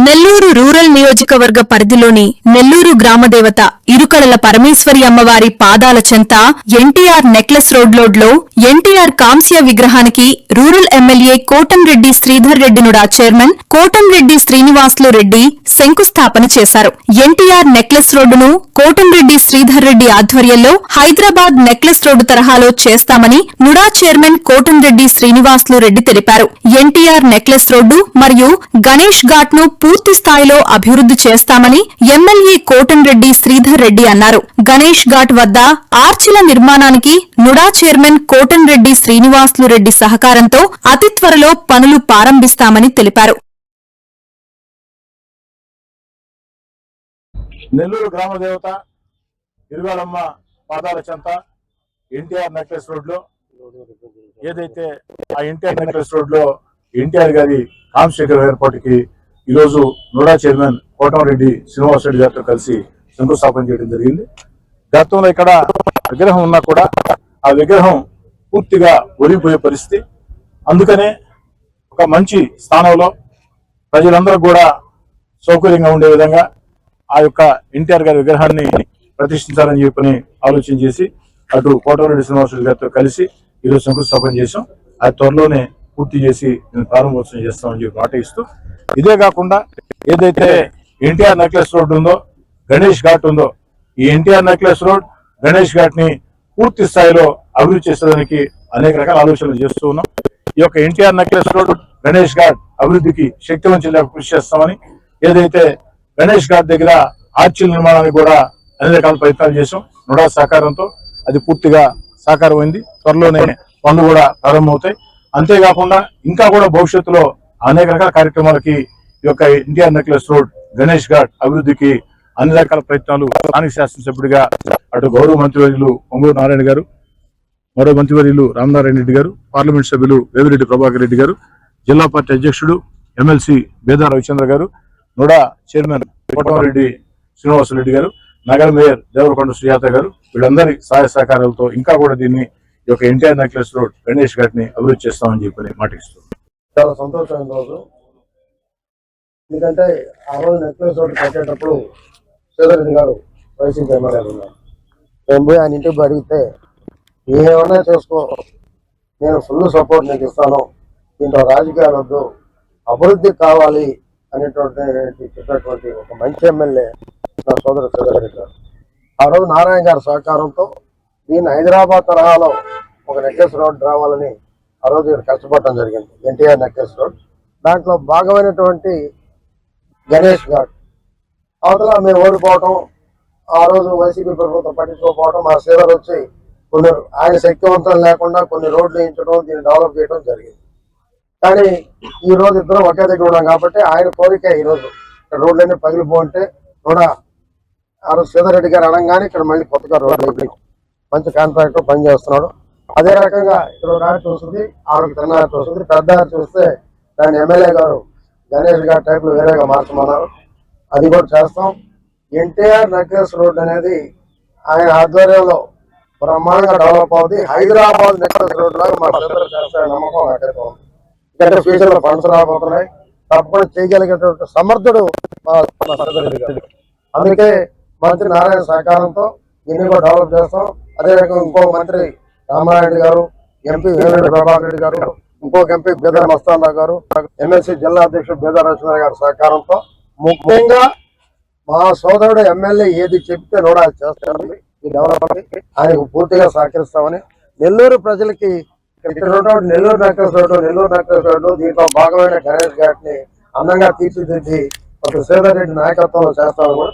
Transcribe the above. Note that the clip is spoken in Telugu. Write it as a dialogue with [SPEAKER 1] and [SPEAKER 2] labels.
[SPEAKER 1] నెల్లూరు రూరల్ నియోజకవర్గ పరిధిలోని నెల్లూరు గ్రామదేవత ఇరుకడల పరమేశ్వరి అమ్మవారి పాదాల చెంత ఎన్టీఆర్ నెక్లెస్ రోడ్లో ఎన్టీఆర్ కాంస్య విగ్రహానికి రూరల్ ఎమ్మెల్యే కోటంరెడ్డి శ్రీధర్ రెడ్డినుడా చైర్మన్ కోటంరెడ్డి శ్రీనివాసులు రెడ్డి శంకుస్థాపన చేశారు. ఎన్టీఆర్ నెక్లెస్ రోడ్డును కోటంరెడ్డి శ్రీధర్ రెడ్డి ఆధ్వర్యంలో హైదరాబాద్ నెక్లెస్ రోడ్డు తరహాలో చేస్తామని నుడా చైర్మన్ కోటంరెడ్డి శ్రీనివాసులు రెడ్డి తెలిపారు. ఎన్టీఆర్ నెక్లెస్ రోడ్డు మరియు గణేష్ ఘాట్ ను పూర్తి స్థాయిలో అభివృద్ది చేస్తామని ఎమ్మెల్యే కోటంరెడ్డి శ్రీధర్ రెడ్డి అన్నారు. గణేష్ ఘాట్ వద్ద ఆర్చిల నిర్మాణానికి నుడా చైర్మన్ కోటంరెడ్డి శ్రీనివాసులు రెడ్డి సహకారంతో అతి త్వరలో పనులు ప్రారంభిస్తామని తెలిపారు.
[SPEAKER 2] నెల్లూరు గ్రామ దేవత ఇరుగాలమ్మ పాదాల చెంత ఎన్టీఆర్ నెక్లెస్ రోడ్ లో ఏదైతే ఆ ఎన్టీఆర్ నెక్లెస్ రోడ్ లో ఎన్టీఆర్ గారి కాంస్య ఏర్పాటుకి ఈరోజు నోడా చైర్మన్ కోటంరెడ్డి శ్రీనివాసరెడ్డి గారితో కలిసి శంకుస్థాపన చేయడం జరిగింది. గతంలో ఇక్కడ విగ్రహం ఉన్నా కూడా ఆ విగ్రహం పూర్తిగా ఒరిగిపోయే పరిస్థితి. అందుకనే ఒక మంచి స్థానంలో ప్రజలందరూ కూడా సౌకర్యంగా ఉండే విధంగా ఆ యొక్క ఎన్టీఆర్ గారి విగ్రహాన్ని ప్రతిష్ఠించాలని చెప్పని ఆలోచన చేసి అటు కోటంరెడ్డి శ్రీనివాసరెడ్డి గారితో కలిసి ఈరోజు శంకుస్థాపన చేశాం. అది త్వరలోనే పూర్తి చేసి ప్రారంభోత్సవం చేస్తామని చెప్పి మాట ఇస్తూ, ఇదే కాకుండా ఏదైతే ఎన్టీఆర్ నెక్లెస్ రోడ్ ఉందో, గణేష్ ఘాట్ ఉందో, ఈ ఎన్టీఆర్ నెక్లెస్ రోడ్ గణేష్ ఘాట్ ని పూర్తి స్థాయిలో అభివృద్ధి చేసేదానికి అనేక రకాల ఆలోచనలు చేస్తూ ఉన్నాం. ఈ యొక్క ఎన్టీఆర్ నెక్లెస్ రోడ్ గణేష్ ఘాట్ అభివృద్ధికి శక్తివంతంగా కృషి చేస్తామని, ఏదైతే గణేష్ ఘాట్ దగ్గర ఆర్చిల నిర్మాణానికి కూడా అన్ని రకాల ప్రయత్నాలు చేశాం నుడా సహకారంతో. అది పూర్తిగా సాకారమైంది. త్వరలోనే పనులు కూడా ప్రారంభమవుతాయి. అంతేకాకుండా ఇంకా కూడా భవిష్యత్తులో అనేక రకాల కార్యక్రమాలకి ఈ యొక్క ఎన్టీఆర్ నెక్లెస్ రోడ్ గణేష్ ఘాట్ అభివృద్ధికి అన్ని రకాల ప్రయత్నాలు స్థానిక శాసనసభ్యుడిగా అటు గౌరవ మంత్రివర్యులు పొంగూరు నారాయణ గారు, మరో మంత్రివర్యులు రామనారాయణ రెడ్డి గారు, పార్లమెంట్ సభ్యులు వేమిరెడ్డి ప్రభాకర్ రెడ్డి గారు, జిల్లా పార్టీ అధ్యక్షుడు ఎమ్మెల్సీ బేదా రవిచంద్ర గారు, నుడా చైర్మన్ కోటంరెడ్డి శ్రీనివాసరెడ్డి గారు, నగర మేయర్ దేవరకొండ శ్రీయాత గారు, వీళ్ళందరి సహాయ సహకారాలతో ఇంకా కూడా దీన్ని ఈ యొక్క ఎన్టీఆర్ నెక్లెస్ రోడ్ గణేష్ ఘాట్ ని అభివృద్ధి చేస్తామని చెప్పి మాటిస్తున్నాం.
[SPEAKER 3] చాలా సంతోషమైన రోజు. ఎందుకంటే ఆ రోజు నెక్లెస్ రోడ్ కట్టేటప్పుడు శ్రీధర్ గారు వైసీపీ ఎమ్మెల్యే ఉన్నారు. మేము పోయి ఆయన ఇంటికి అడిగితే ఏమన్నా చేసుకో, నేను ఫుల్ సపోర్ట్ నీకు ఇస్తాను, దీంట్లో రాజకీయాలు వద్దు, అభివృద్ధి కావాలి అనేటువంటి చెప్పినటువంటి ఒక మంచి ఎమ్మెల్యే నా సోదరు శ్రీధర్ రెడ్డి గారు. ఆ రోజు నారాయణ గారి సహకారంతో దీన్ని హైదరాబాద్ తరహాలో ఒక నెక్లెస్ రోడ్ రావాలని ఆ రోజు కష్టపడటం జరిగింది. ఎన్టీఆర్ నెక్లెస్ రోడ్ దాంట్లో భాగమైనటువంటి గణేష్ ఘాట్ అవతల మేము ఓడిపోవటం, ఆ రోజు వైసీపీ ప్రభుత్వం పట్టించుకోకపోవడం, మా శ్రీధర్ వచ్చి కొన్ని ఆయన శక్తివంతం లేకుండా కొన్ని రోడ్లు వేయించడం, దీన్ని డెవలప్ చేయడం జరిగింది. కానీ ఈ రోజు ఇద్దరం ఒకే దగ్గర ఉన్నాం కాబట్టి ఆయన కోరిక ఈరోజు ఇక్కడ రోడ్లన్నీ పగిలిపోంటే కూడా ఆ రోజు శ్రీధర్ రెడ్డి గారు అనగానే ఇక్కడ మళ్ళీ కొత్తగా రోడ్లు మంచి కాంట్రాక్టర్ పనిచేస్తున్నాడు. అదే రకంగా ఇక్కడ దారి చూస్తుంది, ఆవిడకి తిన్నారి చూస్తుంది, పెద్ద దారి చూస్తే దాన్ని ఎమ్మెల్యే గారు గణేష్ ఘాట్ టైప్లో వేరేగా మార్చమన్నారు. అది కూడా చేస్తాం. ఎన్టీఆర్ నెక్లెస్ రోడ్ అనేది ఆయన ఆధ్వర్యంలో బ్రహ్మాండంగా డెవలప్ అవుతుంది. హైదరాబాద్ నెక్లెస్ రోడ్ లాగా మా శ్రీధర్ చేస్తారని నమ్మకం నాకైతే ఉంది. ఎందుకంటే ఫ్యూచర్ లో ఫండ్స్ రాబోతున్నాయి, తప్పకుండా చేయగలిగేటువంటి సమర్థుడు మా శ్రీధర్ రెడ్డి గారు. అందుకే మంత్రి నారాయణ సహకారంతో దీన్ని కూడా డెవలప్ చేస్తాం. అదే రకంగా ఇంకో మంత్రి రామనారాయణ గారు, ఎంపీ వేమిరెడ్డి ప్రభాకర్ రెడ్డి గారు, ఇంకొక ఎంపీ బేదా మస్తానరావు గారు, ఎమ్మెల్సీ జిల్లా అధ్యక్షుడు బేదా రవిచంద్ర గారి సహకారంతో ముఖ్యంగా మా సోదరుడు ఎమ్మెల్యే ఏది చెప్తే నోడా చేస్తామని ఈ డెవలప్మెంట్ ఆయనకు పూర్తిగా సహకరిస్తామని నెల్లూరు ప్రజలకి ఇక్కడ నెల్లూరు నెక్లెస్ రోడ్డు దీంట్లో భాగమైన గణేష్ ఘాట్ ని అందంగా తీర్చిదిద్ది ఒక శ్రీధర్ రెడ్డి నాయకత్వంలో చేస్తామని కూడా